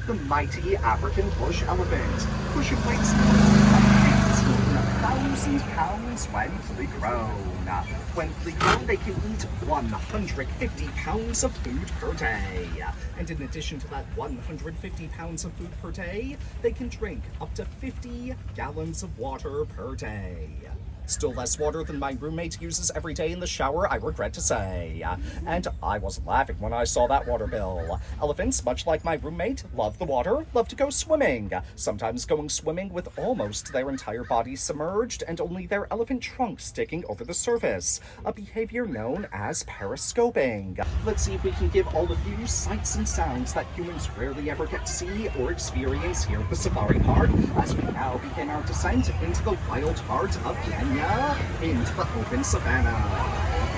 the mighty African bush elephant, which weighs 18,000 pounds when fully grown. When fully grown, they can eat 150 pounds of food per day. And in addition to that 150 pounds of food per day, they can drink up to 50 gallons of water per day. Still less water than my roommate uses every day in the shower, I regret to say. And I wasn't laughing when I saw that water bill. Elephants, much like my roommate, love the water, love to go swimming. Sometimes going swimming with almost their entire body submerged and only their elephant trunk sticking over the surface. A behavior known as periscoping. Let's see if we can give all of you sights and sounds that humans rarely ever get to see or experience here at the safari park as we now begin our descent into the wild heart of Kenya. Into the open savannah.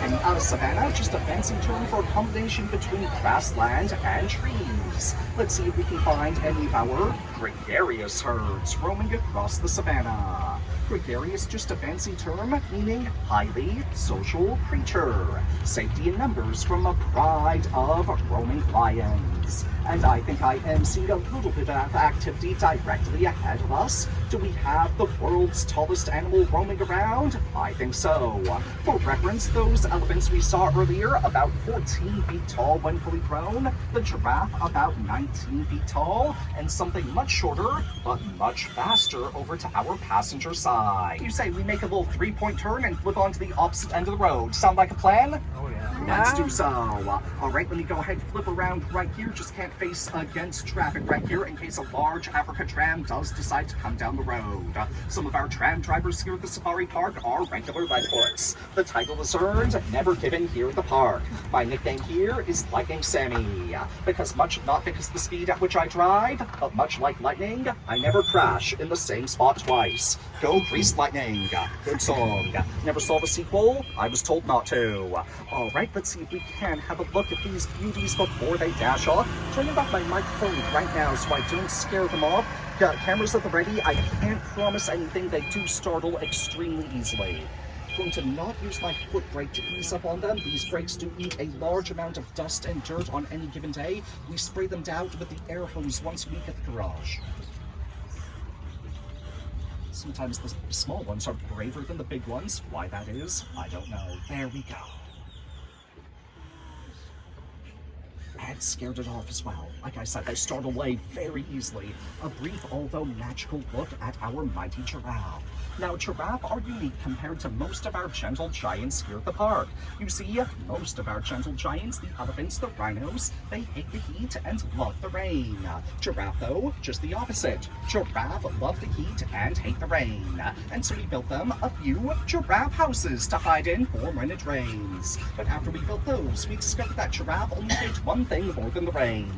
And savannah, just a fancy term for a combination between grassland and trees. Let's see if we can find any of our gregarious herds roaming across the savannah. Gregarious, just a fancy term meaning highly social creature. Safety in numbers from a pride of roaming lions. And I think I am seeing a little bit of activity directly ahead of us. Do we have the world's tallest animal roaming around? I think so. For reference, those elephants we saw earlier, about 14 feet tall when fully grown, the giraffe about 19 feet tall, and something much shorter, but much faster over to our passenger side. You say we make a little three-point turn and flip onto the opposite end of the road. Sound like a plan? Oh yeah. Let's do so. All right, let me go ahead and flip around right here. Just can't face against traffic right here in case a large Africa tram does decide to come down the road. Some of our tram drivers here at the safari park are regular Redhoods. The title is earned, never given here at the park. My nickname here is Lightning Sammy, because not because the speed at which I drive, but much like lightning, I never crash in the same spot twice. Go Grease Lightning. Good song. Never saw the sequel? I was told not to. All right, let's see if we can have a look at these beauties before they dash off. Turning off my microphone right now so I don't scare them off. Got cameras at the ready. I can't promise anything. They do startle extremely easily. Going to not use my foot brake to ease up on them. These brakes do eat a large amount of dust and dirt on any given day. We spray them down with the air hose once a week at the garage. Sometimes the small ones are braver than the big ones. Why that is, I don't know. There we go. And scared it off as well. Like I said, they start away very easily. A brief, although magical look at our mighty giraffe. Now, giraffe are unique compared to most of our gentle giants here at the park. You see, most of our gentle giants, the elephants, the rhinos, they hate the heat and love the rain. Giraffe, though, just the opposite. Giraffe love the heat and hate the rain. And so we built them a few giraffe houses to hide in for when it rains. But after we built those, we discovered that giraffe only hate one thing more than the rain.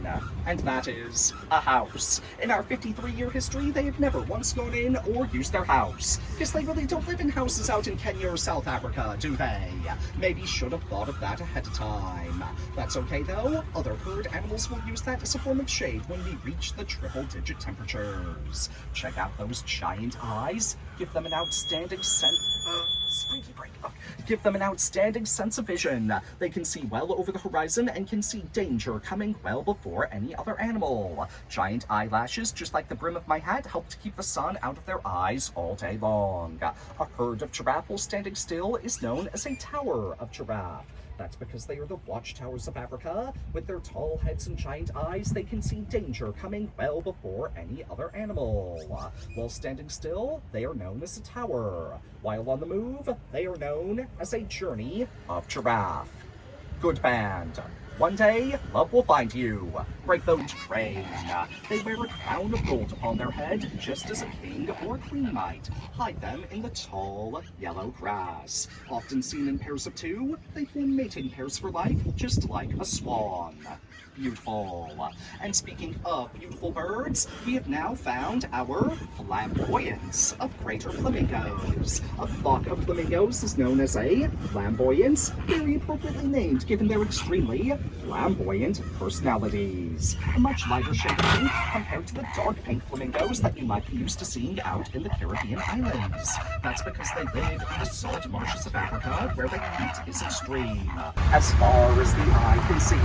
And that is a house. In our 53-year history, they have never once gone in or used their house. Guess they really don't live in houses out in Kenya or South Africa, do they? Maybe should have thought of that ahead of time. That's okay though. Other herd animals will use that as a form of shade when we reach the triple-digit temperatures. Check out those giant eyes. Give them an outstanding Give them an outstanding sense of vision. They can see well over the horizon and can see danger coming well before any other animal. Giant eyelashes, just like the brim of my hat, help to keep the sun out of their eyes all day long. A herd of giraffe while standing still is known as a tower of giraffe. That's because they are the watchtowers of Africa. With their tall heads and giant eyes, they can see danger coming well before any other animal. While standing still, they are known as a tower. While on the move, they are known as a journey of giraffe. Good band. One day, love will find you. Break those train. They wear a crown of gold upon their head, just as a king or queen might. Hide them in the tall, yellow grass. Often seen in pairs of two, they form mating pairs for life, just like a swan. Beautiful. And speaking of beautiful birds, we have now found our flamboyance of greater flamingos. A flock of flamingos is known as a flamboyance, very appropriately named given their extremely Flamboyant personalities. A much lighter shade of pink compared to the dark pink flamingos that you might be used to seeing out in the Caribbean islands. That's because they live in the salt marshes of Africa where the heat is extreme. As far as the eye can see,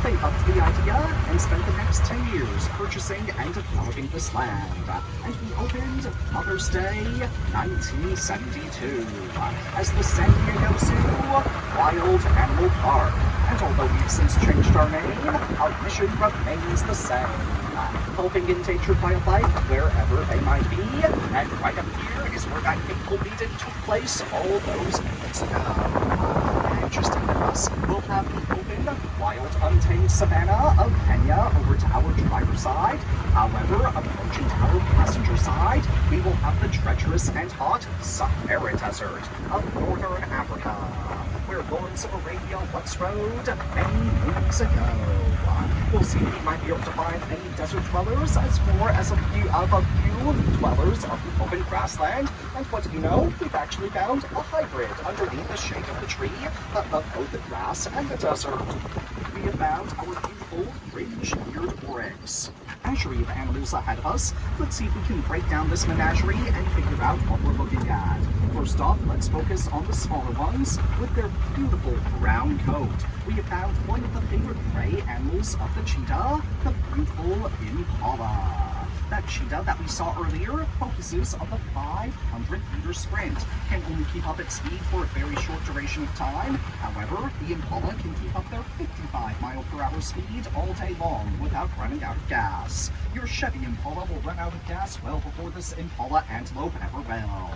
they upped the idea and spent the next 10 years purchasing and developing this land. And we opened Mother's Day 1972 as the San Diego Zoo Wild Animal Park. And although we've since changed our name, our mission remains the same. Helping endangered wildlife wherever they might be. And right up here is where that fateful meeting took place all those minutes ago. And just ahead of us, we'll have the open, wild, untamed savannah of Kenya over to our driver's side. However, approaching to our passenger side, we will have the treacherous and hot Sahara Desert of northern Africa, where Lawrence of Arabia once rode many moons ago. We'll see if we might be able to find any desert dwellers as more as a few dwellers of the open grassland. And what do you know? We've actually found a hybrid underneath the shade of the tree of both the grass and the desert. We have found our beautiful fringe-eared oryx. Menagerie of animals ahead of us. Let's see if we can break down this menagerie and figure out what we're looking at. First off, let's focus on the smaller ones with their beautiful brown coat. We have found one of the favorite prey animals of the cheetah, the beautiful impala. That cheetah that we saw earlier focuses on the 500-meter sprint, can only keep up its speed for a very short duration of time. However, the impala can keep up their 55-mile-per-hour speed all day long without running out of gas. Your Chevy Impala will run out of gas well before this Impala Antelope ever will.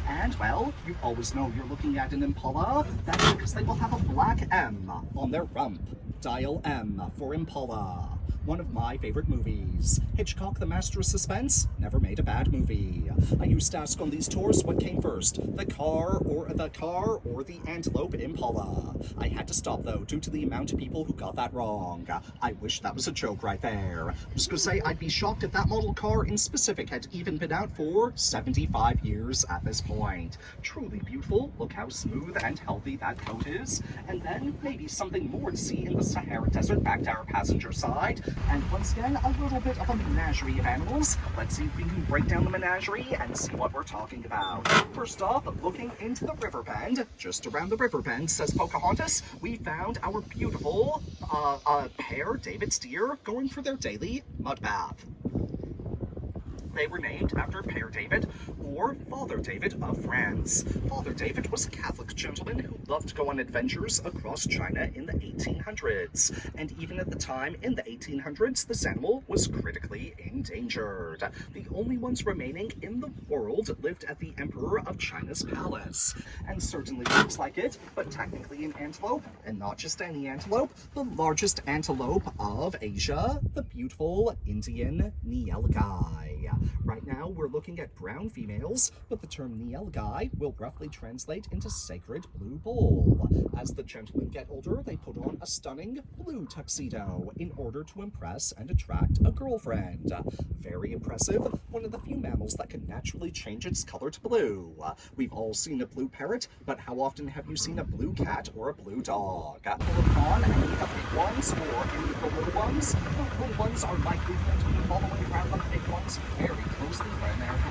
And, well, you always know you're looking at an Impala. That's because they will have a black M on their rump. Dial M for Impala. One of my favorite movies. Hitchcock, the master of suspense, never made a bad movie. I used to ask on these tours what came first, the car or the antelope Impala. I had to stop though due to the amount of people who got that wrong. I wish that was a joke right there. I was gonna say I'd be shocked if that model car in specific had even been out for 75 years at this point. Truly beautiful. Look how smooth and healthy that coat is. And then maybe something more to see in the Sahara Desert back to our passenger side. And once again, a little bit of a menagerie of animals. Let's see if we can break down the menagerie and see what we're talking about. First off, looking into the river bend, just around the river bend, says Pocahontas, we found our beautiful pair, David's deer, going for their daily mud bath. They were named after Père David or Father David of France. Father David was a Catholic gentleman who loved to go on adventures across China in the 1800s. And even at the time, in the 1800s, this animal was critically endangered. The only ones remaining in the world lived at the Emperor of China's palace. And certainly looks like it, but technically an antelope, and not just any antelope, the largest antelope of Asia, the beautiful Indian Nilgai. Right now, we're looking at brown females, but the term Nilgai will roughly translate into sacred blue bull. As the gentlemen get older, they put on a stunning blue tuxedo in order to impress and attract a girlfriend. Very impressive, one of the few mammals that can naturally change its color to blue. We've all seen a blue parrot, but how often have you seen a blue cat or a blue dog? Pull upon any of the big ones or any of the little ones? The little ones are likely to be following around the big ones very closely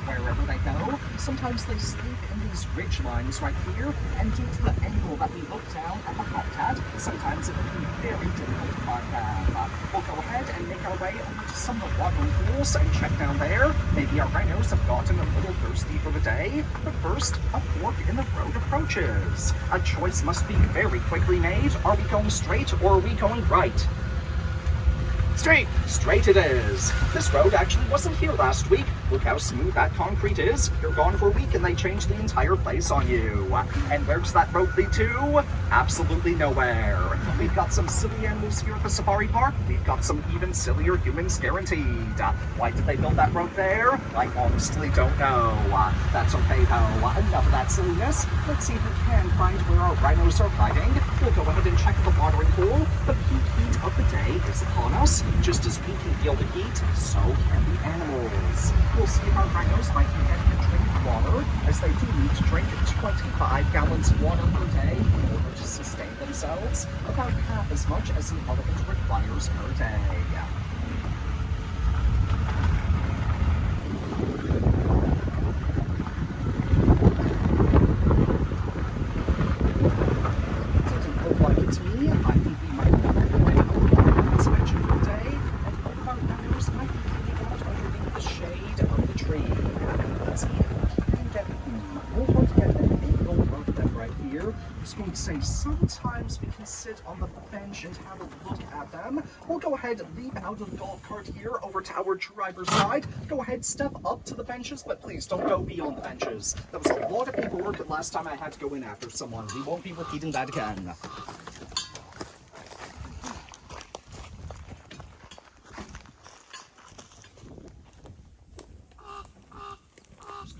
wherever they go. Sometimes they sleep in these ridge lines right here, and due to the angle that we look down at the habitat, sometimes it can be very difficult to find them. We'll go ahead and make our way over to some of the watering pools and check down there. Maybe our rhinos have gotten a little thirsty for the day, but first, a fork in the road approaches. A choice must be very quickly made. Are we going straight or are we going right? Straight! Straight it is. This road actually wasn't here last week. Look how smooth that concrete is. You're gone for a week and they changed the entire place on you. And where does that road lead to? Absolutely nowhere. We've got some silly animals here at the safari park. We've got some even sillier humans guaranteed. Why did they build that road there? I honestly don't know. That's okay though. Enough of that silliness. Let's see if we can find where our rhinos are hiding. We'll go ahead and check the watering pool. The peak heat of the day is upon us. Just as we can feel the heat, so can the animals. We'll see if our rhinos might be getting a drink of water, as they do need to drink 25 gallons of water per day in order to sustain themselves. themselves about half as much as an elephant requires per day. Didn't look like it to me. I think we might be on inspection for the day, and all of our rhinos might be hanging out underneath the shade of the tree. Let's see if we can get we'll going to get an angle of them right here. I'm just going to say sometimes we can sit on the bench and have a look at them. We'll go ahead and leave out of the golf cart here over to our driver's side. Go ahead, step up to the benches, but please don't go beyond the benches. That was a lot of paperwork last time I had to go in after someone. We won't be repeating that again.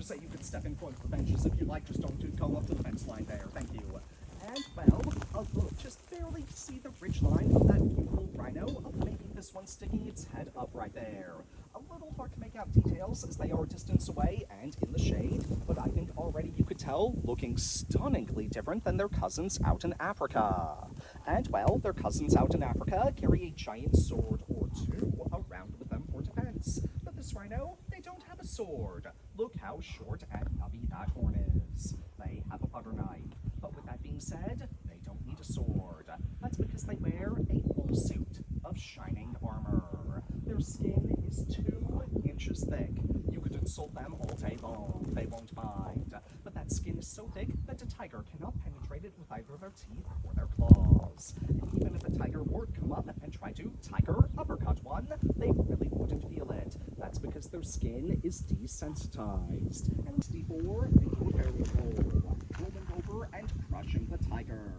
Say you could step in front of the benches if you like, just don't go up to the fence line there, thank you. And well, look, just barely see the ridge line of that beautiful rhino, maybe this one sticking its head up right there. A little hard to make out details as they are distance away and in the shade, but I think already you could tell looking stunningly different than their cousins out in Africa. And well, their cousins out in Africa carry a giant sword or two around with them for defense. But this rhino, they don't have a sword. Look how short and nubby that horn is. They have a butter knife. But with that being said, they don't need a sword. That's because they wear a full suit of shining armor. Their skin is 2 inches thick. You could insult them all day long. They won't mind. But that skin is so thick that a tiger cannot penetrate it with either their teeth or their claws. And even if a tiger were to come up and try to tiger uppercut one, they really wouldn't feel it. That's because their skin is desensitized. And before, they do a barrel roll, rolling over and crushing the tiger.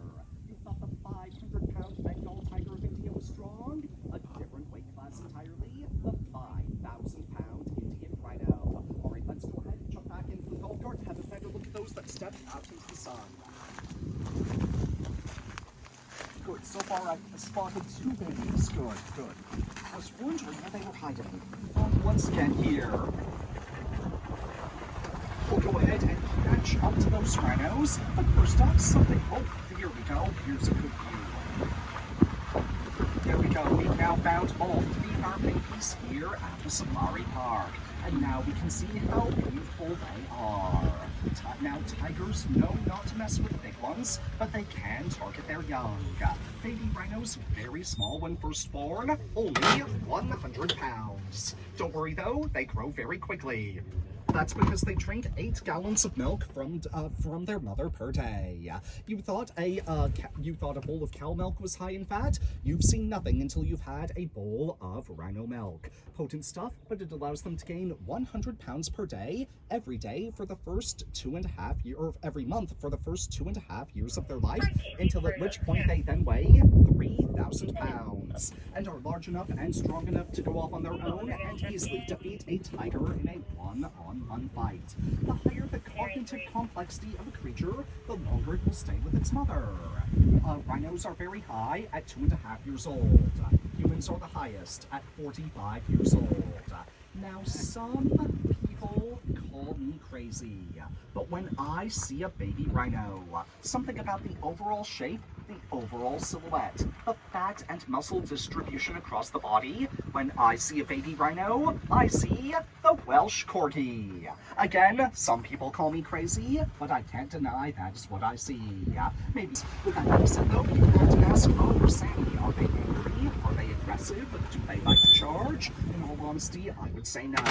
You thought the 500-pound Bengal tiger of India was strong? A different weight class entirely, the 5,000-pound Indian rhino. All right, let's go ahead and jump back into the golf cart and have a better look at those that stepped out into the sun. Good, so far I've spotted 2 babies. Good. I was wondering where they were hiding. Once again here. We'll go ahead and catch up to those rhinos. But first up, something. Oh, here we go. Here's a good view. There we go. We've now found all 3 of our babies here at the safari park. And now we can see how beautiful they are. Now, tigers know not to mess with big ones, but they can target their young. Baby rhinos, very small when first born, only 100 pounds. Don't worry though, they grow very quickly. That's because they drink 8 gallons of milk from their mother per day. You thought a bowl of cow milk was high in fat? You've seen nothing until you've had a bowl of rhino milk. Potent stuff, but it allows them to gain 100 pounds per day every day for the first 2.5 years, or every month for the first 2.5 years of their life, until at which point they then weigh 3,000 pounds and are large enough and strong enough to go off on their own and easily defeat a tiger in a one-on-one fight. The higher the cognitive complexity of a creature, the longer it will stay with its mother. Rhinos are very high at 2.5 years old. Humans are the highest at 45 years old. Now, some people call me crazy, but when I see a baby rhino, something about the overall shape, the overall silhouette, the fat and muscle distribution across the body, when I see a baby rhino, I see the Welsh Corgi. Again, some people call me crazy, but I can't deny that is what I see. Maybe with that being said though, people often ask, oh, Sammy, are they angry? Are they aggressive? Do they like to charge? In all honesty, I would say no.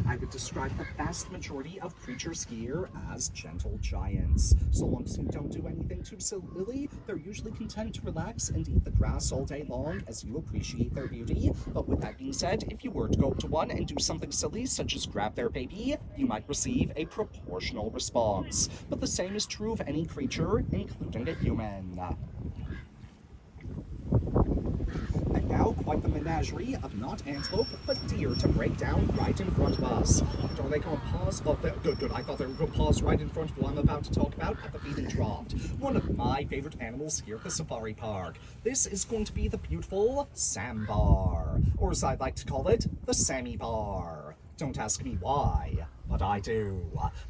I would describe the vast majority of creatures here as gentle giants. So long as you don't do anything too silly, they're usually content to relax and eat the grass all day long as you appreciate their beauty. But with that being said, if you were to go up to one and do something silly, such as grab their baby, you might receive a proportional response. But the same is true of any creature, including a human. And now, quite the menagerie of not antelope, but deer to break down right in front of us. And are they going to pause? Oh, good. I thought they were going to pause right in front of what I'm about to talk about at the feeding trough. One of my favorite animals here at the safari park. This is going to be the beautiful sambar, or as I'd like to call it, the Sammy bar. Don't ask me why. But I do.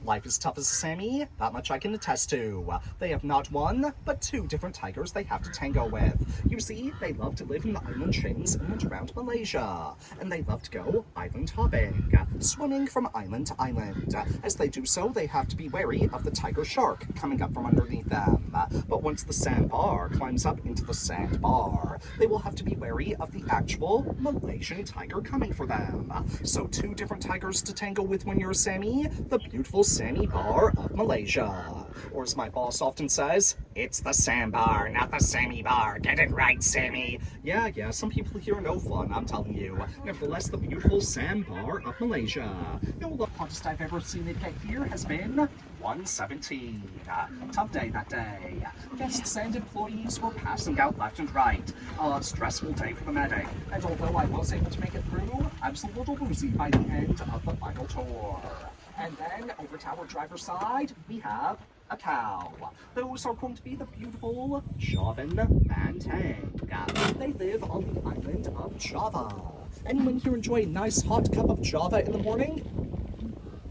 Life is tough as a Sammy, that much I can attest to. They have not one, but two different tigers they have to tango with. You see, they love to live in the island chains in and around Malaysia, and they love to go island hopping, swimming from island to island. As they do so, they have to be wary of the tiger shark coming up from underneath them. But once the sandbar climbs up into the sandbar, they will have to be wary of the actual Malaysian tiger coming for them. So two different tigers to tango with when you're a Sammy, the beautiful Sammy bar of Malaysia. Or as my boss often says, it's the sandbar, not the Sammy bar. Get it right, Sammy. Yeah, some people here are no fun, I'm telling you. Nevertheless, the beautiful sandbar of Malaysia. Now, the hottest I've ever seen it get here has been 117. Tough day that day. Guests and employees were passing out left and right. A stressful day for the medic. And although I was able to make it through, I was a little woozy by the end of the final tour. And then, over to our driver's side, we have a cow. Those are going to be the beautiful Javan Banteng. They live on the island of Java. Anyone here enjoy a nice hot cup of Java in the morning?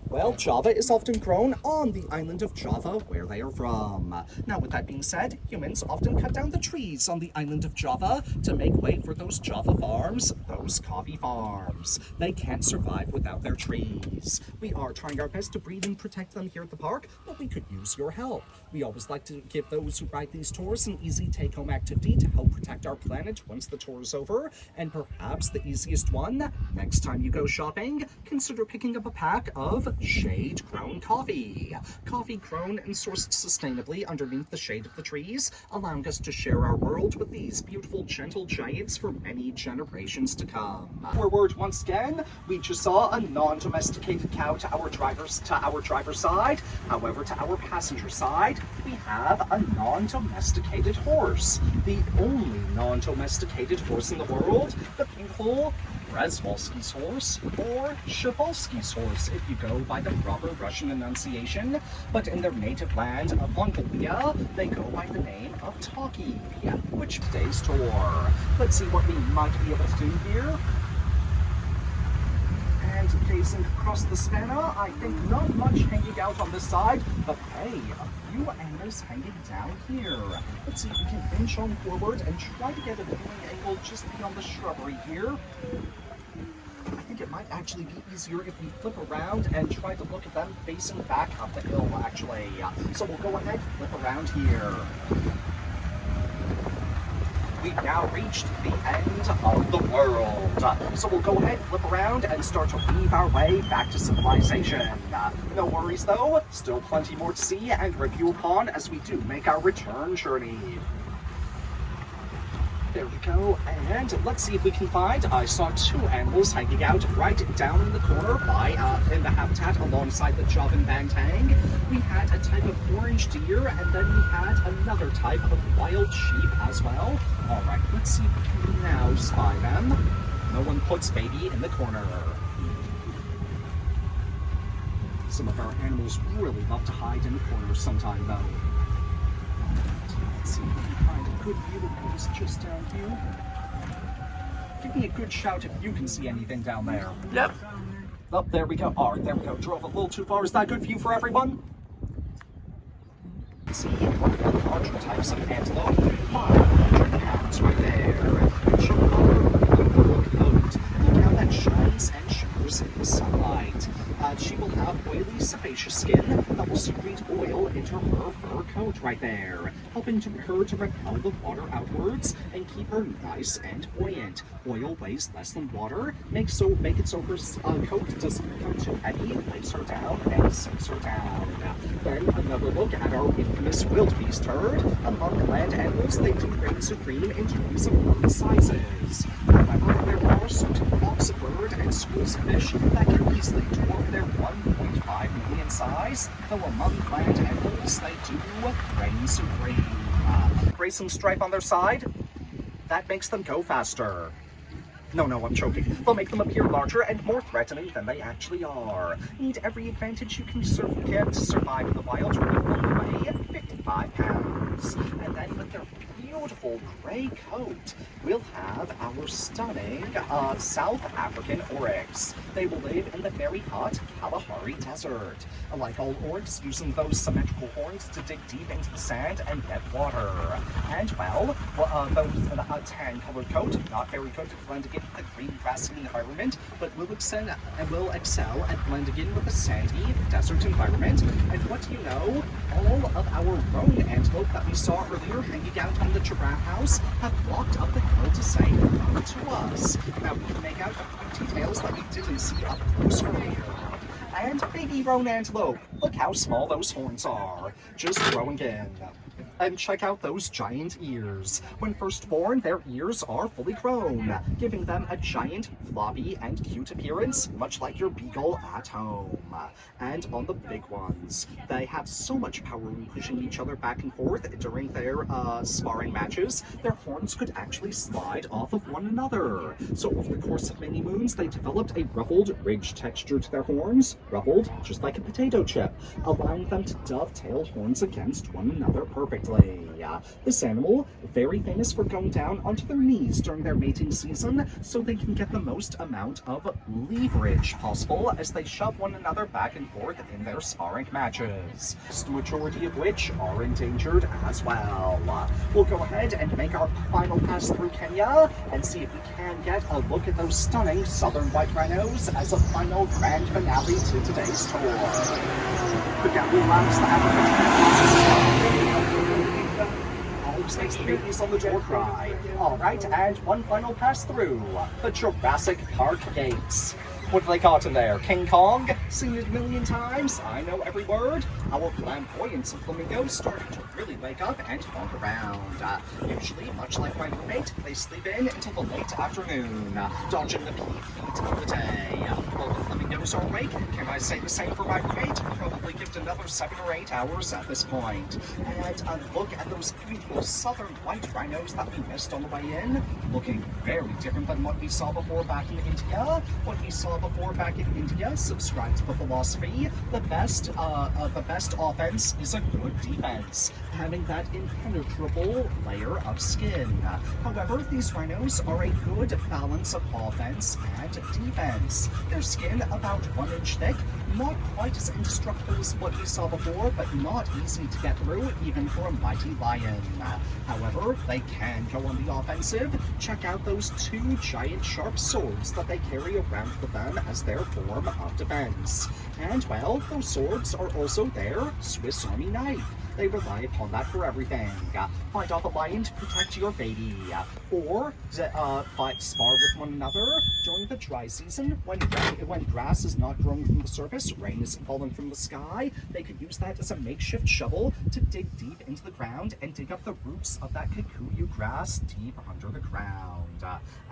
Well, Java is often grown on the island of Java, where they are from. Now, with that being said, humans often cut down the trees on the island of Java to make way for those Java farms, those coffee farms. They can't survive without their trees. We are trying our best to breed and protect them here at the park, but we could use your help. We always like to give those who ride these tours an easy take-home activity to help protect our planet once the tour is over, and perhaps the easiest one, next time you go shopping, consider picking up a pack of shade-grown coffee. Coffee grown and sourced sustainably underneath the shade of the trees, allowing us to share our world with these beautiful, gentle giants for many generations to come. Forward once again, we just saw a non-domesticated cow to our driver's side. However, to our passenger side, we have a non-domesticated horse. The only non-domesticated horse in the world, the beautiful Przewalski's horse, or Przewalski's horse if you go by the proper Russian enunciation, but in their native land of Mongolia, they go by the name of Taki, which today's tour. Let's see what we might be able to do here. And gazing across the savannah, I think not much hanging out on this side, but hey, a few animals hanging down here. Let's see if we can inch on forward and try to get a viewing angle just beyond the shrubbery here. I think it might actually be easier if we flip around and try to look at them facing back up the hill, actually. So we'll go ahead, flip around here. We've now reached the end of the world. So we'll go ahead, flip around, and start to weave our way back to civilization. No worries though, still plenty more to see and review upon as we do make our return journey. There we go, and let's see if we can find, I saw two animals hanging out right down in the corner in the habitat alongside the Javan Banteng. We had a type of orange deer, and then we had another type of wild sheep as well. Alright, let's see if we can now spy them. No one puts baby in the corner. Some of our animals really love to hide in the corners sometime though. Let's see if we can find a good view of those just down here. Give me a good shout if you can see anything down there. Yep. Oh, there we go. Alright, there we go. Drove a little too far. Is that a good view for everyone? See, one of the larger types of antelope, 500 pounds right there. Look how that shines and shimmers in the sunlight. She will have oily, sebaceous skin that will secrete oil into her fur coat right there, helping her to repel the water outwards and keep her nice and buoyant. Oil weighs less than water, make it so her coat doesn't become too heavy, lifts her down and sinks her down. Then another look at our infamous wildebeest herd. Among land animals, they do reign supreme in terms of bird sizes. However, there are certain flocks of bird and schools of fish that can easily dwarf their 1.5 million size, though among land animals, they do reign supreme. Racing stripe on their side, that makes them go faster. No, I'm joking. They'll make them appear larger and more threatening than they actually are. Need every advantage you can get to survive in the wild, where you only weigh 55 pounds. And then with their beautiful gray coat, we'll have our our stunning South African oryx. They will live in the very hot Kalahari Desert. Like all oryx, using those symmetrical horns to dig deep into the sand and get water. And well, those tan-colored coat, not very good at blending in with the green grassy environment, but will excel at blending in with the sandy desert environment. And what do you know? All of our roan antelope that we saw earlier hanging out in the giraffe house have walked up the hill to say hello to us. Now we can make out a few details that we didn't see up close earlier. And baby roan antelope, look how small those horns are, just growing in. And check out those giant ears. When first born, their ears are fully grown, giving them a giant, floppy, and cute appearance, much like your beagle at home. And on the big ones, they have so much power in pushing each other back and forth during their sparring matches, their horns could actually slide off of one another. So over the course of many moons, they developed a ruffled ridge texture to their horns, ruffled just like a potato chip, allowing them to dovetail horns against one another perfectly. This animal, very famous for going down onto their knees during their mating season so they can get the most amount of leverage possible as they shove one another back and forth in their sparring matches, the majority of which are endangered as well. We'll go ahead and make our final pass through Kenya and see if we can get a look at those stunning southern white rhinos as a final grand finale to today's tour. Forget we relax the African makes the babies on the door cry. Alright, and one final pass through the Jurassic Park gates. What do they got in there? King Kong? Seen it a million times. I know every word. Our flamboyance of flamingos starting to really wake up and honk around. Usually, much like my roommate, they sleep in until the late afternoon, dodging the peak heat of the day. While the flamingos are awake, can I say the same for my roommate? Probably give it another 7 or 8 hours at this point. And look at those beautiful southern white rhinos that we missed on the way in, looking very different than what we saw before back in India. What we saw before back in India, subscribe to the philosophy, the best offense is a good defense, having that impenetrable layer of skin. However, these rhinos are a good balance of offense and defense. Their skin about 1 inch thick, not quite as indestructible as what we saw before, but not easy to get through even for a mighty lion. However, they can go on the offensive. Check out those 2 giant sharp swords that they carry around with them as their form of defense. And well, those swords are also their Swiss Army knife. They rely upon that for everything. Fight off a lion to protect your baby, or spar with one another during the dry season when grass is not growing from the surface, rain isn't falling from the sky. They could use that as a makeshift shovel to dig deep into the ground and dig up the roots of that kikuyu grass deep under the ground.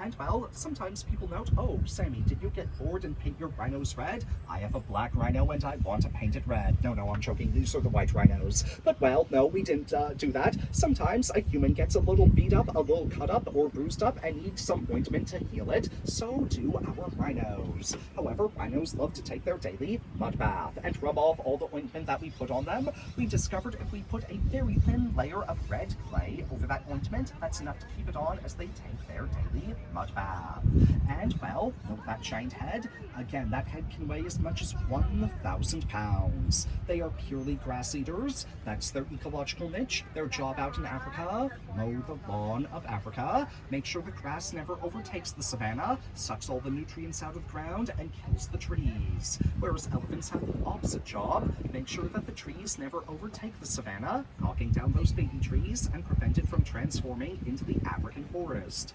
And well, sometimes people note, oh, Sammy, did you get bored and paint your rhinos red? I have a black rhino and I want to paint it red. No, I'm joking. These are the white rhinos. But well, no, we didn't do that. Sometimes a human gets a little beat up, a little cut up, or bruised up and needs some ointment to heal it. So do our rhinos. However, rhinos love to take their daily mud bath and rub off all the ointment that we put on them. We discovered if we put a very thin layer of red clay over that ointment, that's enough to keep it on as they take their daily mud bath. And well, note that giant head. Again, that head can weigh as much as 1,000 pounds. They are purely grass eaters. That's their ecological niche. Their job out in Africa: mow the lawn of Africa, make sure the grass never overtakes the savannah, sucks all the nutrients out of the ground, and kills the trees. Whereas elephants have the opposite job: make sure that the trees never overtake the savannah, knocking down those baby trees and prevent it from transforming into the African forest.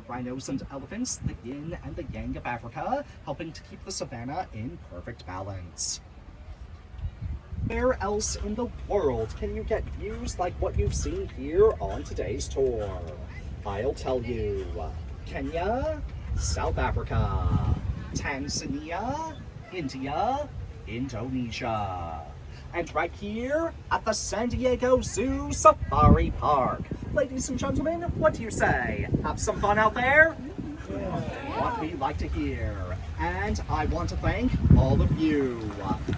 Rhinos and elephants, the yin and the yang of Africa, helping to keep the savannah in perfect balance. Where else in the world can you get views like what you've seen here on today's tour? I'll tell you. Kenya, South Africa, Tanzania, India, Indonesia. And right here at the San Diego Zoo Safari Park. Ladies and gentlemen, what do you say? Have some fun out there? What we like to hear. And I want to thank all of you.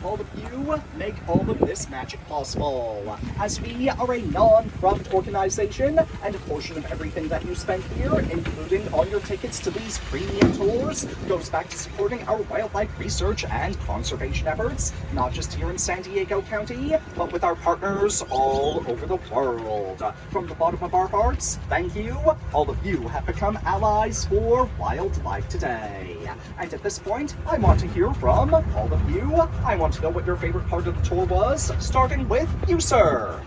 All of you make all of this magic possible. As we are a non-profit organization, and a portion of everything that you spend here, including all your tickets to these premium tours, goes back to supporting our wildlife research and conservation efforts, not just here in San Diego County, but with our partners all over the world. From the bottom of our hearts, thank you. All of you have become allies for wildlife today. And at this point, I want to hear from all of you. I want to know what your favorite part of the tour was, starting with you, sir.